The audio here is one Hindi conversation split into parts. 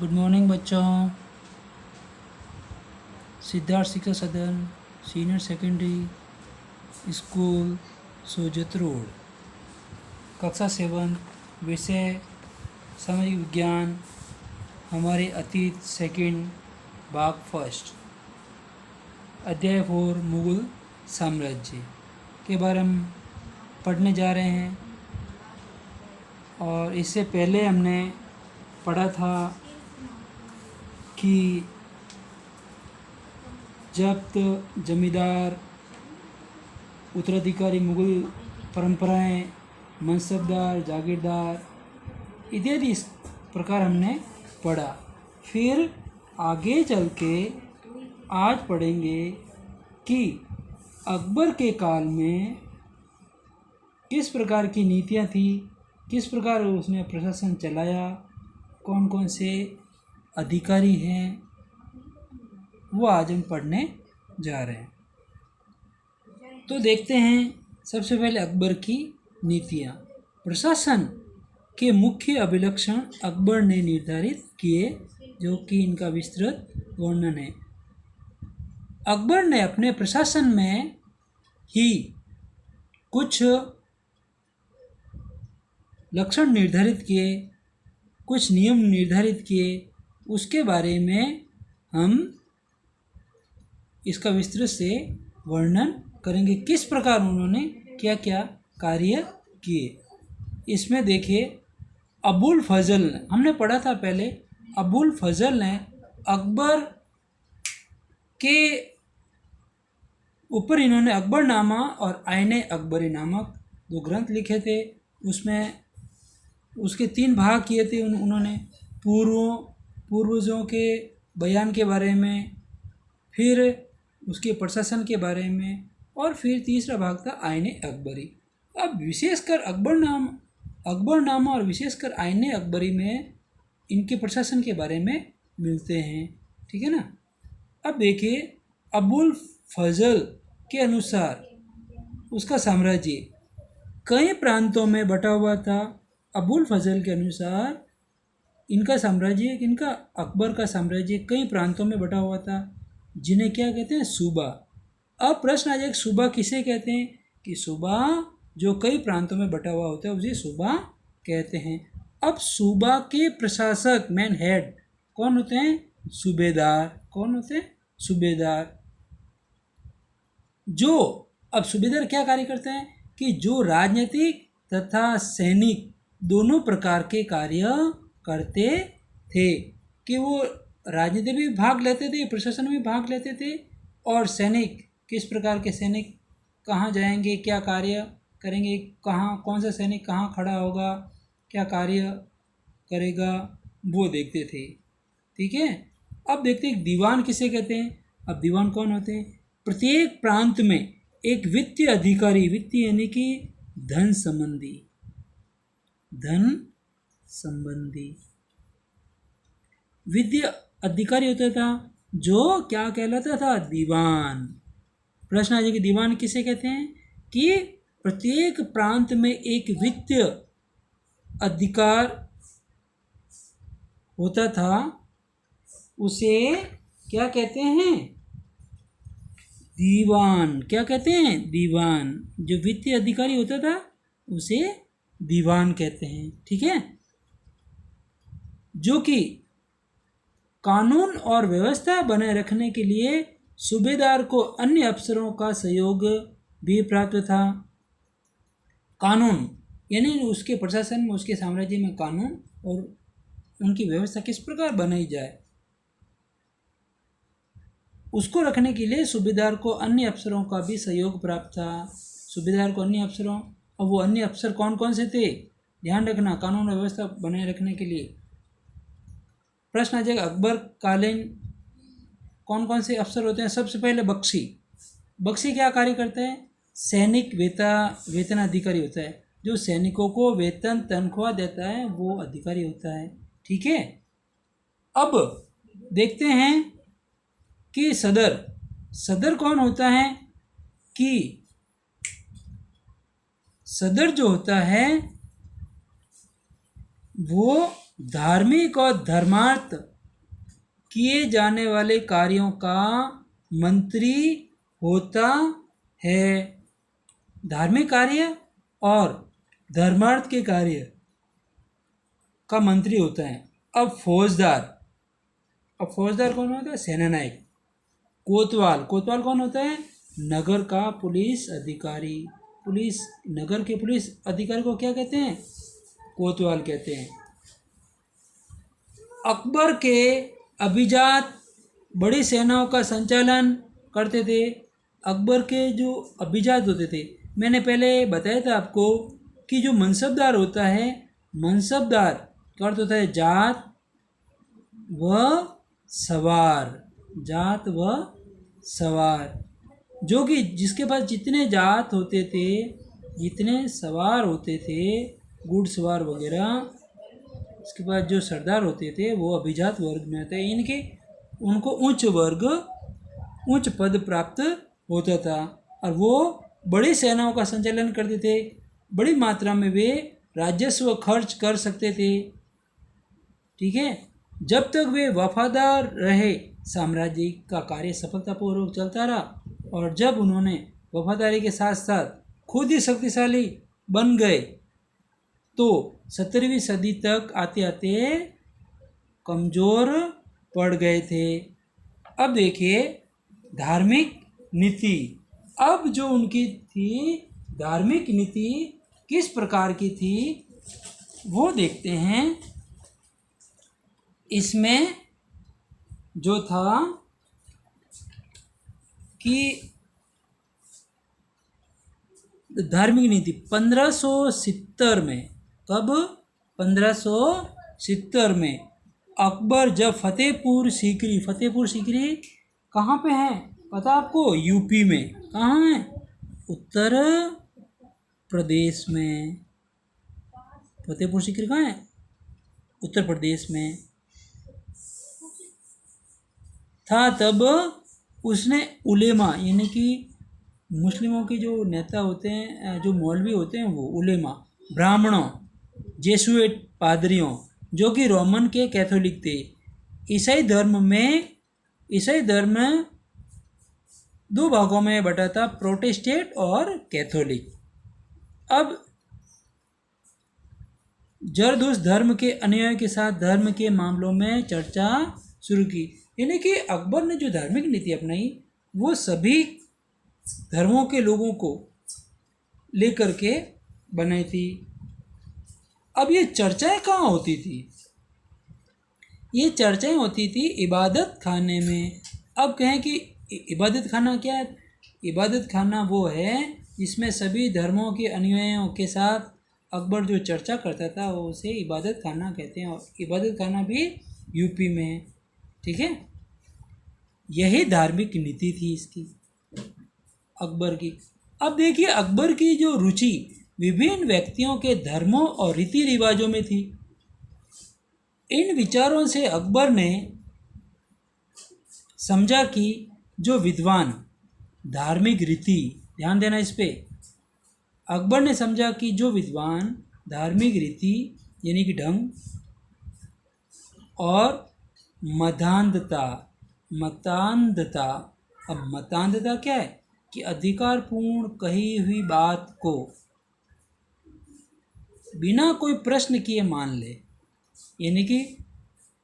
गुड मॉर्निंग बच्चों। सिद्धार्थ शिक्षा सदन senior secondary school Sojat road, कक्षा 7, विषय सामाजिक विज्ञान, हमारे अतीत सेकंड, भाग फर्स्ट, अध्याय 4 मुगल साम्राज्य के बारे में पढ़ने जा रहे हैं। और इससे पहले हमने पढ़ा था कि जब जमींदार, उत्तराधिकारी, मुगल परंपराएं, मनसबदार, जागीरदार इत्यादि इस प्रकार हमने पढ़ा। फिर आगे चल के आज पढ़ेंगे कि अकबर के काल में किस प्रकार की नीतियाँ थी, किस प्रकार उसने प्रशासन चलाया, कौन कौन से अधिकारी हैं, वो आज हम पढ़ने जा रहे हैं। तो देखते हैं सबसे पहले अकबर की नीतियाँ। प्रशासन के मुख्य अभिलक्षण अकबर ने निर्धारित किए, जो कि इनका विस्तृत वर्णन है। अकबर ने अपने प्रशासन में ही कुछ लक्षण निर्धारित किए, कुछ नियम निर्धारित किए, उसके बारे में हम इसका विस्तृत से वर्णन करेंगे। किस प्रकार उन्होंने क्या क्या कार्य किए। इसमें देखिए, अबुल फजल, हमने पढ़ा था पहले, अबुल फजल ने अकबर के ऊपर इन्होंने अकबरनामा और आईने अकबरी नामक 2 ग्रंथ लिखे थे। उसमें उसके 3 भाग किए थे उन्होंने, पूर्वजों के बयान के बारे में, फिर उसके प्रशासन के बारे में, और फिर तीसरा भाग था आईने अकबरी। अब विशेषकर अकबरनामा और विशेषकर आईने अकबरी में इनके प्रशासन के बारे में मिलते हैं, ठीक है ना। अब देखिए, अबुल फजल के अनुसार उसका साम्राज्य कई प्रांतों में बटा हुआ था। अबुल फजल के अनुसार इनका साम्राज्य, इनका अकबर का साम्राज्य कई प्रांतों में बटा हुआ था, जिन्हें क्या कहते हैं, सूबा। अब प्रश्न आ जाए, सूबा किसे कहते हैं? कि सूबा जो कई प्रांतों में बटा हुआ होता है उसे सूबा कहते हैं। अब सूबा के प्रशासक, मैन हेड, कौन होते हैं? सूबेदार। कौन होते हैं? सूबेदार। अब सूबेदार क्या कार्य करते हैं? कि जो राजनीतिक तथा सैनिक दोनों प्रकार के कार्य करते थे, कि वो राजनीति में भी भाग लेते थे, प्रशासन में भी भाग लेते थे, और सैनिक, किस प्रकार के सैनिक कहाँ जाएंगे, क्या कार्य करेंगे, कहाँ कौन सा सैनिक कहाँ खड़ा होगा, क्या कार्य करेगा, वो देखते थे, ठीक है। अब देखते हैं दीवान किसे कहते हैं। अब दीवान कौन होते हैं? प्रत्येक प्रांत में एक वित्तीय अधिकारी, वित्तीय यानी कि धन संबंधी वित्तीय अधिकारी होता था, जो क्या कहलाता था? दीवान। प्रश्न आ जाए कि दीवान किसे कहते हैं? कि प्रत्येक प्रांत में एक वित्तीय अधिकार होता था, उसे क्या कहते हैं? दीवान। क्या कहते हैं? दीवान। जो वित्तीय अधिकारी होता था उसे दीवान कहते हैं, ठीक है। जो कि कानून और व्यवस्था बनाए रखने के लिए सूबेदार को अन्य अफसरों का सहयोग भी प्राप्त था। कानून यानी उसके प्रशासन में, उसके साम्राज्य में कानून और उनकी व्यवस्था किस प्रकार बनाई जाए, उसको रखने के लिए सूबेदार को अन्य अफसरों का भी सहयोग प्राप्त था। सूबेदार को अन्य अफसरों, और वो अन्य अफसर कौन कौन से थे? ध्यान रखना, कानून और व्यवस्था बनाए रखने के लिए। प्रश्न आ जाएगा, अकबर कालीन कौन कौन से अफसर होते हैं? सबसे पहले बख्शी क्या कार्य करते हैं? सैनिक वेतन अधिकारी होता है, जो सैनिकों को वेतन तनख्वाह देता है, वो अधिकारी होता है, ठीक है। अब देखते हैं कि सदर कौन होता है? कि सदर जो होता है वो धार्मिक और धर्मार्थ किए जाने वाले कार्यों का मंत्री होता है। धार्मिक कार्य और धर्मार्थ के कार्य का मंत्री होता है। अब फौजदार कौन होता है? सेनानायक। कोतवाल कौन होता है? नगर का पुलिस अधिकारी। नगर के पुलिस अधिकारी को क्या कहते हैं? कोतवाल कहते हैं। अकबर के अभिजात बड़ी सेनाओं का संचालन करते थे। अकबर के जो अभिजात होते थे, मैंने पहले बताया था आपको कि जो मनसबदार होता है, मनसबदार का अर्थ होता है जात व सवार, जो कि जिसके पास जितने जात होते थे, जितने सवार होते थे, घुड़सवार वगैरह, उसके बाद जो सरदार होते थे वो अभिजात वर्ग में होते हैं। उनको उच्च पद प्राप्त होता था और वो बड़ी सेनाओं का संचालन करते थे। बड़ी मात्रा में वे राजस्व खर्च कर सकते थे। ठीक है, जब तक वे वफादार रहे साम्राज्य का कार्य सफलतापूर्वक चलता रहा, और जब उन्होंने वफादारी के साथ साथ खुद ही शक्तिशाली बन गए तो 17वीं सदी तक आते आते कमज़ोर पड़ गए थे। अब देखिए धार्मिक नीति। अब जो उनकी थी धार्मिक नीति किस प्रकार की थी वो देखते हैं। इसमें जो था कि धार्मिक नीति 1570 में, कब? 1570 में अकबर जब फतेहपुर सीकरी कहाँ पे है पता आपको? यूपी में। कहाँ है? उत्तर प्रदेश में। फतेहपुर सीकरी कहाँ है? उत्तर प्रदेश में था। तब उसने उलेमा यानी कि मुस्लिमों के जो नेता होते हैं, जो मौलवी होते हैं, वो उलेमा, ब्राह्मणों, जेसुइट पादरियों, जो कि रोमन के कैथोलिक थे। ईसाई धर्म दो भागों में बटा था, प्रोटेस्टेंट और कैथोलिक। अब जरदुस धर्म के अनुयायियों के साथ धर्म के मामलों में चर्चा शुरू की। यानी कि अकबर ने जो धार्मिक नीति अपनाई वो सभी धर्मों के लोगों को लेकर के बनाई थी। अब ये चर्चाएं कहाँ होती थी? ये चर्चाएं होती थी इबादत खाने में। अब कहें कि इबादत खाना क्या है? इबादत खाना वो है जिसमें सभी धर्मों के अनुयायियों के साथ अकबर जो चर्चा करता था वो उसे इबादत खाना कहते हैं। और इबादत खाना भी यूपी में है। ठीक है, यही धार्मिक नीति थी इसकी, अकबर की। अब देखिए अकबर की जो रुचि विभिन्न व्यक्तियों के धर्मों और रीति रिवाजों में थी। इन विचारों से अकबर ने समझा कि जो विद्वान धार्मिक रीति, ध्यान देना इस पे, अकबर ने समझा कि जो विद्वान धार्मिक रीति यानी कि ढंग और मतान्धता। अब मतान्धता क्या है? कि अधिकारपूर्ण कही हुई बात को बिना कोई प्रश्न किए मान ले, यानी कि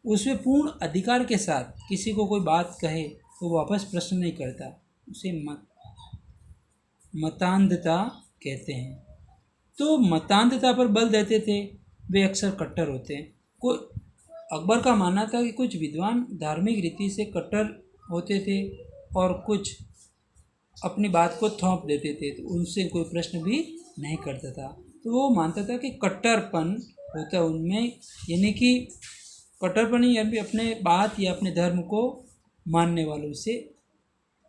उसमें पूर्ण अधिकार के साथ किसी को कोई बात कहे तो वापस प्रश्न नहीं करता, उसे मतान्धता कहते हैं। तो मतान्धता पर बल देते थे, वे अक्सर कट्टर होते हैं। कोई अकबर का मानना था कि कुछ विद्वान धार्मिक रीति से कट्टर होते थे और कुछ अपनी बात को थोप देते थे, तो उनसे कोई प्रश्न भी नहीं करता था। तो वो मानता था कि कट्टरपन होता है उनमें, यानी कि कट्टरपन यानी अपने बात या अपने धर्म को मानने वालों से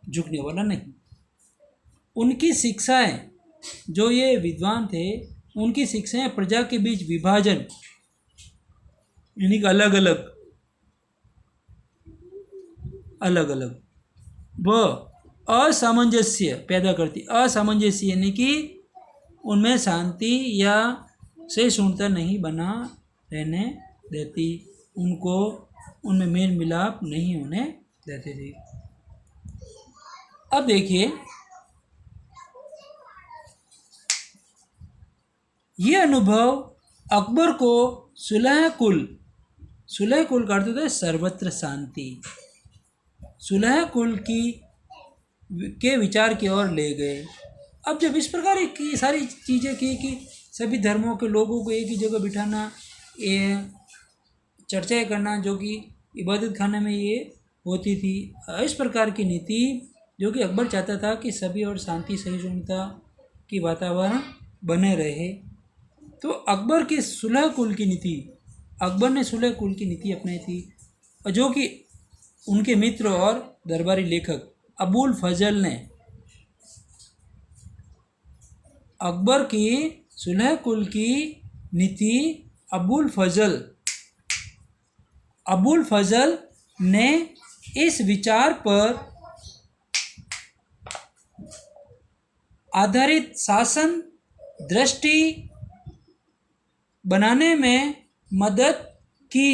झुकने वाला नहीं। उनकी शिक्षाएं, जो ये विद्वान थे, उनकी शिक्षाएं प्रजा के बीच विभाजन यानी कि अलग अलग व असामंजस्य पैदा करती। असामंजस्य यानी कि उनमें शांति या सहिष्णुता नहीं बना रहने देती, उनको उनमें मेल मिलाप नहीं होने देते थे। अब देखिए, ये अनुभव अकबर को सुलह कुल का अर्थ होता है सर्वत्र शांति, सुलह कुल की के विचार की ओर ले गए। अब जब इस प्रकार की सारी चीज़ें की कि सभी धर्मों के लोगों को एक ही जगह बिठाना, ये चर्चाएं करना, जो कि इबादत खाने में ये होती थी, इस प्रकार की नीति जो कि अकबर चाहता था कि सभी और शांति सहिष्णुता की वातावरण बने रहे। तो अकबर ने सुलह कुल की नीति अपनाई थी, और जो कि उनके मित्र और दरबारी लेखक अबुल फजल ने अकबर की सुलह कुल की नीति अबुल फजल ने इस विचार पर आधारित शासन दृष्टि बनाने में मदद की।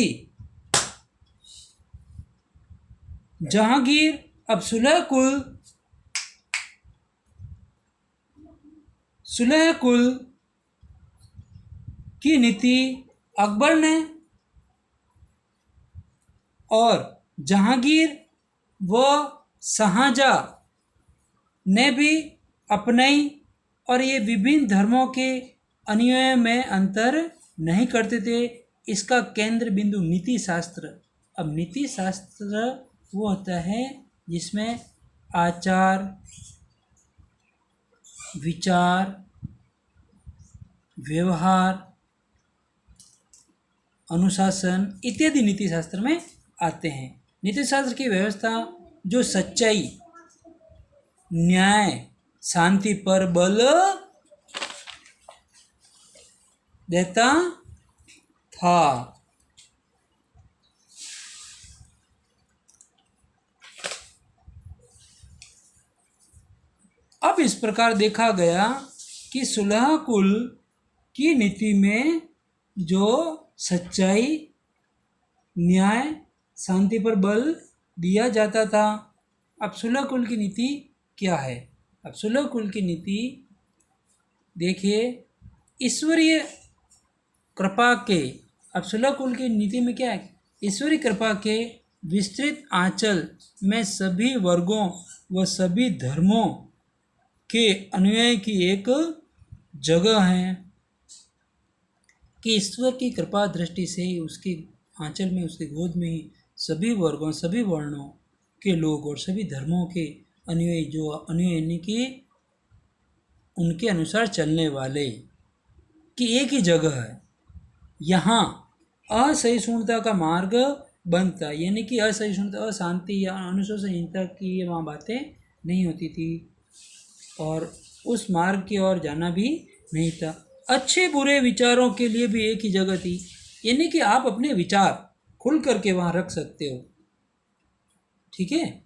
जहांगीर अब सुलह कुल की नीति अकबर ने और जहांगीर व शाहजहां ने भी अपनाई, और ये विभिन्न धर्मों के अनुयायी में अंतर नहीं करते थे। इसका केंद्र बिंदु नीति शास्त्र। अब नीति शास्त्र वो होता है जिसमें आचार, विचार, व्यवहार, अनुशासन इत्यादि नीति शास्त्र में आते हैं। नीति शास्त्र की व्यवस्था जो सच्चाई, न्याय, शांति पर बल देता था। अब इस प्रकार देखा गया कि सुलह कुल की नीति में जो सच्चाई, न्याय, शांति पर बल दिया जाता था। अब सुलह कुल की नीति क्या है? अब सुलह कुल की नीति देखिए, ईश्वरीय कृपा के, अब सुलह कुल की नीति में क्या है? ईश्वरीय कृपा के विस्तृत आंचल में सभी वर्गों व सभी धर्मों के अनुयायी की एक जगह है, कि ईश्वर की कृपा दृष्टि से ही उसके आंचल में, उसके गोद में ही सभी वर्गों, सभी वर्णों के लोग और सभी धर्मों के अनुयायी, जो अनुयायी की उनके अनुसार चलने वाले की एक ही जगह है। यहाँ असहिष्णुता का मार्ग बनता, यानी कि असहिष्णुता, अशांति या अनुशासनहीनता की वहाँ बातें नहीं होती थी, और उस मार्ग की ओर जाना भी नहीं था। अच्छे बुरे विचारों के लिए भी एक ही जगह थी, यानी कि आप अपने विचार खुल करके वहाँ रख सकते हो, ठीक है।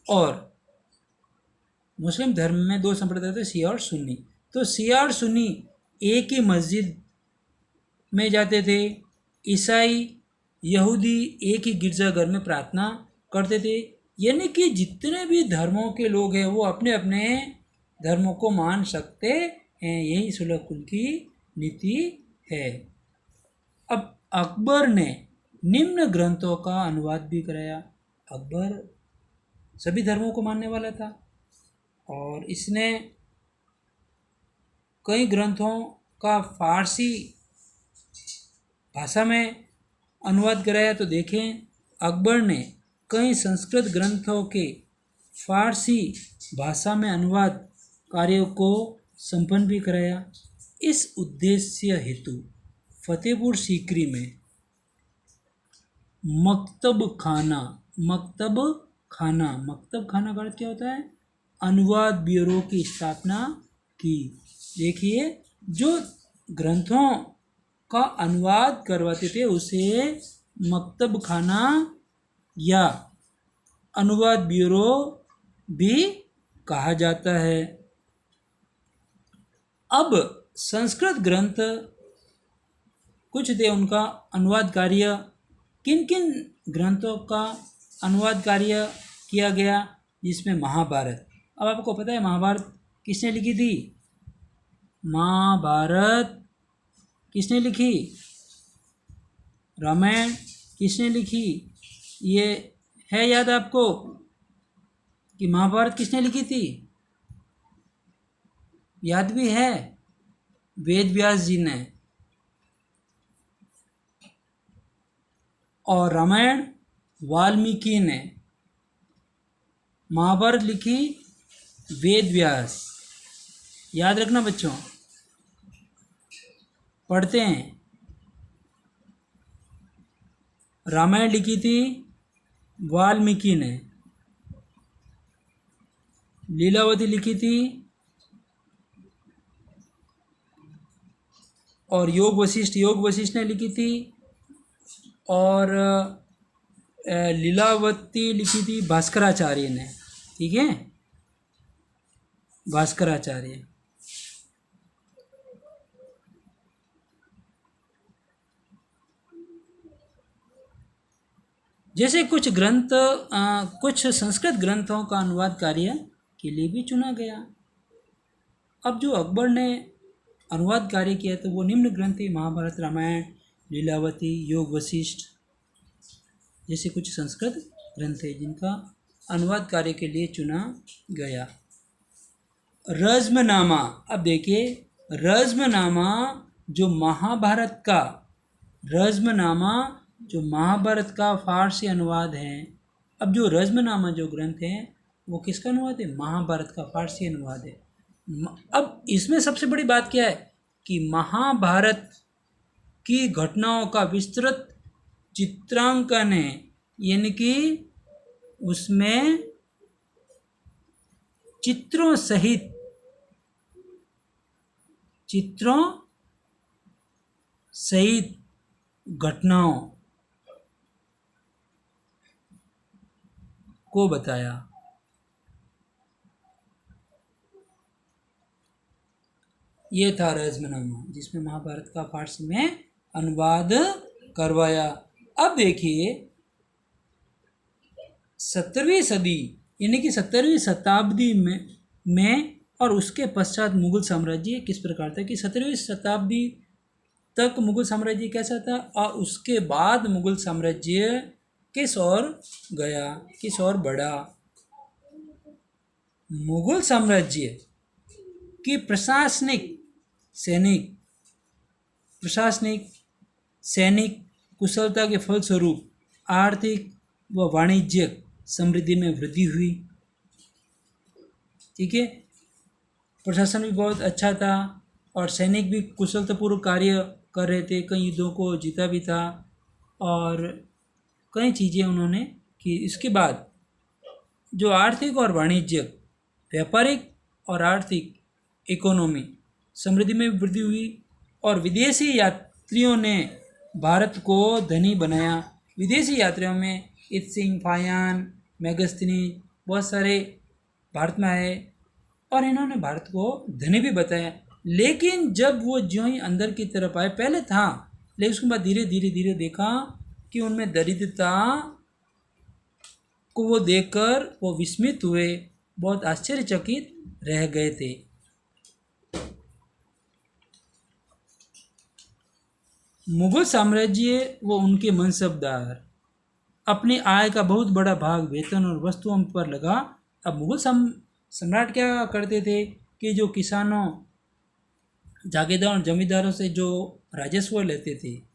और मुस्लिम धर्म में दो संप्रदाय थे, शिया और सुन्नी। तो शिया और सुन्नी एक ही मस्जिद में जाते थे। ईसाई, यहूदी एक ही गिरजाघर में प्रार्थना करते थे, यानी कि जितने भी धर्मों के लोग हैं वो अपने अपने धर्मों को मान सकते हैं। यही सुलह कुल की नीति है। अब अकबर ने निम्न ग्रंथों का अनुवाद भी कराया। अकबर सभी धर्मों को मानने वाला था, और इसने कई ग्रंथों का फारसी भाषा में अनुवाद कराया। तो देखें, अकबर ने कई संस्कृत ग्रंथों के फारसी भाषा में अनुवाद कार्यों को संपन्न भी कराया। इस उद्देश्य हेतु फतेहपुर सीकरी में मकतब खाना का अर्थ क्या होता है? अनुवाद ब्यूरो की स्थापना की। देखिए, जो ग्रंथों का अनुवाद करवाते थे उसे मकतब खाना या अनुवाद ब्यूरो भी कहा जाता है। अब संस्कृत ग्रंथ कुछ थे, उनका अनुवाद कार्य किन किन ग्रंथों का अनुवाद कार्य किया गया, जिसमें महाभारत। अब आपको पता है महाभारत किसने लिखी थी? महाभारत किसने लिखी? रामायण किसने लिखी? ये है याद आपको कि महाभारत किसने लिखी थी? याद भी है? वेद व्यास जी ने। और रामायण वाल्मीकि ने। महाभारत लिखी वेद व्यास। याद रखना बच्चों, पढ़ते हैं। रामायण लिखी थी वाल्मीकि ने। लीलावती लिखी थी और योग वशिष्ठ ने लिखी थी। और लीलावती लिखी थी भास्कराचार्य ने। ठीक है, भास्कराचार्य। जैसे कुछ ग्रंथ कुछ संस्कृत ग्रंथों का अनुवाद कार्य के लिए भी चुना गया। अब जो अकबर ने अनुवाद कार्य किया तो वो निम्न ग्रंथ है: महाभारत, रामायण, लीलावती, योग वशिष्ठ जैसे कुछ संस्कृत ग्रंथ है जिनका अनुवाद कार्य के लिए चुना गया। रज़्मनामा। अब देखिए, रज़्मनामा जो महाभारत का फारसी अनुवाद है। अब जो रज़्मनामा जो ग्रंथ है वो किसका अनुवाद है? महाभारत का फारसी अनुवाद है। अब इसमें सबसे बड़ी बात क्या है कि महाभारत की घटनाओं का विस्तृत चित्रांकन है, यानी कि उसमें चित्रों सहित घटनाओं को बताया। ये था रज़्मनामा जिसमें महाभारत का फारसी में अनुवाद करवाया। अब देखिए 17वीं सदी यानी कि 17वीं शताब्दी में और उसके पश्चात मुगल साम्राज्य किस प्रकार था कि 17वीं शताब्दी तक मुगल साम्राज्य कैसा था और उसके बाद मुगल साम्राज्य किस ओर गया, किस ओर बढ़ा। मुगल साम्राज्य की प्रशासनिक सैनिक कुशलता के फलस्वरूप आर्थिक व वाणिज्यिक समृद्धि में वृद्धि हुई। ठीक है, प्रशासन भी बहुत अच्छा था और सैनिक भी कुशलतापूर्वक कार्य कर रहे थे, कई युद्धों को जीता भी था और कई चीज़ें उन्होंने की। इसके बाद जो आर्थिक और वाणिज्यिक, व्यापारिक और आर्थिक इकोनॉमी समृद्धि में वृद्धि हुई और विदेशी यात्रियों ने भारत को धनी बनाया। विदेशी यात्रियों में इत्सिंग, फायान, मेगस्तीनी बहुत सारे भारत में आए और इन्होंने भारत को धनी भी बताया। लेकिन जब वो ज्यों ही अंदर की तरफ आए, पहले था लेकिन उसके बाद धीरे धीरे देखा कि उनमें दरिद्रता को वो देखकर वो विस्मित हुए, बहुत आश्चर्यचकित रह गए थे। मुगल साम्राज्य व उनके मनसबदार अपनी आय का बहुत बड़ा भाग वेतन और वस्तुओं पर लगा। अब मुगल सम्राट क्या करते थे कि जो किसानों, जागीरदार और जमींदारों से जो राजस्व लेते थे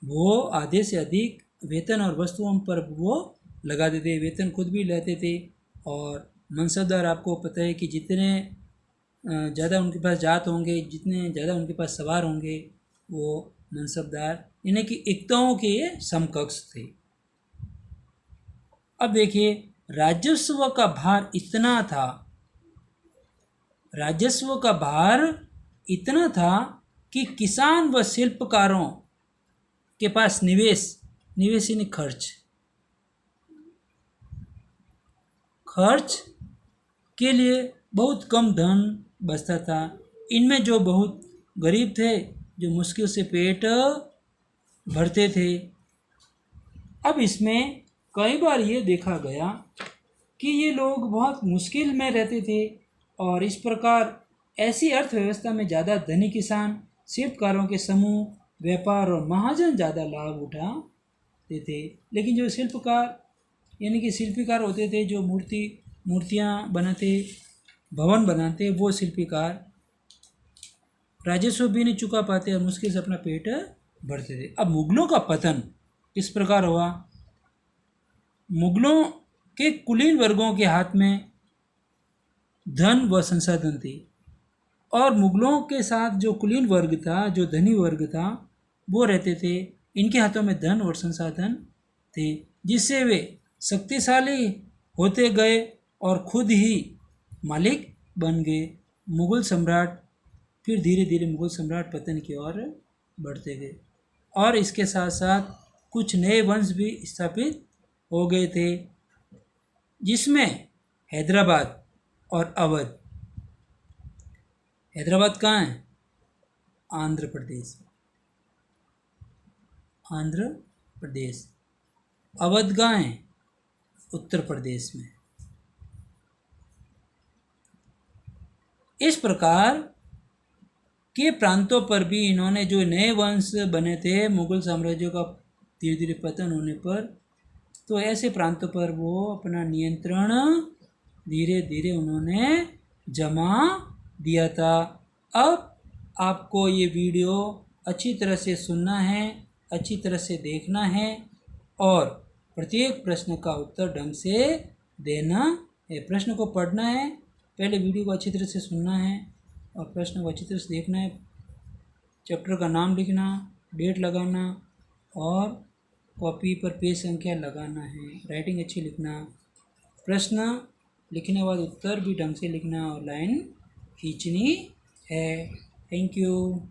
वो आधे से अधिक वेतन और वस्तुओं पर वो लगाते थे। वेतन खुद भी लेते थे और मनसबदार आपको पता है कि जितने ज़्यादा उनके पास जात होंगे, जितने ज़्यादा उनके पास सवार होंगे, वो मनसबदार यानी कि एकताओं के समकक्ष थे। अब देखिए, राजस्व का भार इतना था कि किसान व शिल्पकारों के पास निवेश यानी खर्च के लिए बहुत कम धन बचता था। इनमें जो बहुत गरीब थे, जो मुश्किल से पेट भरते थे, अब इसमें कई बार ये देखा गया कि ये लोग बहुत मुश्किल में रहते थे और इस प्रकार ऐसी अर्थव्यवस्था में ज़्यादा धनी किसान, शिल्पकारों के समूह, व्यापार और महाजन ज़्यादा लाभ उठाते थे। लेकिन जो शिल्पकार यानी कि शिल्पीकार होते थे, जो मूर्तियाँ बनाते, भवन बनाते, वो शिल्पीकार राजस्व भी नहीं चुका पाते और मुश्किल से अपना पेट भरते थे। अब मुगलों का पतन इस प्रकार हुआ, मुगलों के कुलीन वर्गों के हाथ में धन व संसाधन थे और मुगलों के साथ जो कुलीन वर्ग था, जो धनी वर्ग था, वो रहते थे। इनके हाथों में धन और संसाधन थे जिससे वे शक्तिशाली होते गए और खुद ही मालिक बन गए। मुगल सम्राट फिर धीरे धीरे मुगल सम्राट पतन की ओर बढ़ते गए और इसके साथ साथ कुछ नए वंश भी स्थापित हो गए थे, जिसमें हैदराबाद और अवध। हैदराबाद कहाँ है? आंध्र प्रदेश। आंध्र प्रदेश। अवध कहाँ है? उत्तर प्रदेश में। इस प्रकार के प्रांतों पर भी इन्होंने जो नए वंश बने थे मुगल साम्राज्य का धीरे धीरे पतन होने पर, तो ऐसे प्रांतों पर वो अपना नियंत्रण धीरे धीरे उन्होंने जमा दिया था। अब आपको ये वीडियो अच्छी तरह से सुनना है, अच्छी तरह से देखना है और प्रत्येक प्रश्न का उत्तर ढंग से देना है। प्रश्न को पढ़ना है, पहले वीडियो को अच्छी तरह से सुनना है और प्रश्न को अच्छी तरह से देखना है। चैप्टर का नाम लिखना, डेट लगाना और कॉपी पर पेज संख्या लगाना है। राइटिंग अच्छी लिखना, प्रश्न लिखने के बाद उत्तर भी ढंग से लिखना और लाइन खींचनी है। Thank you.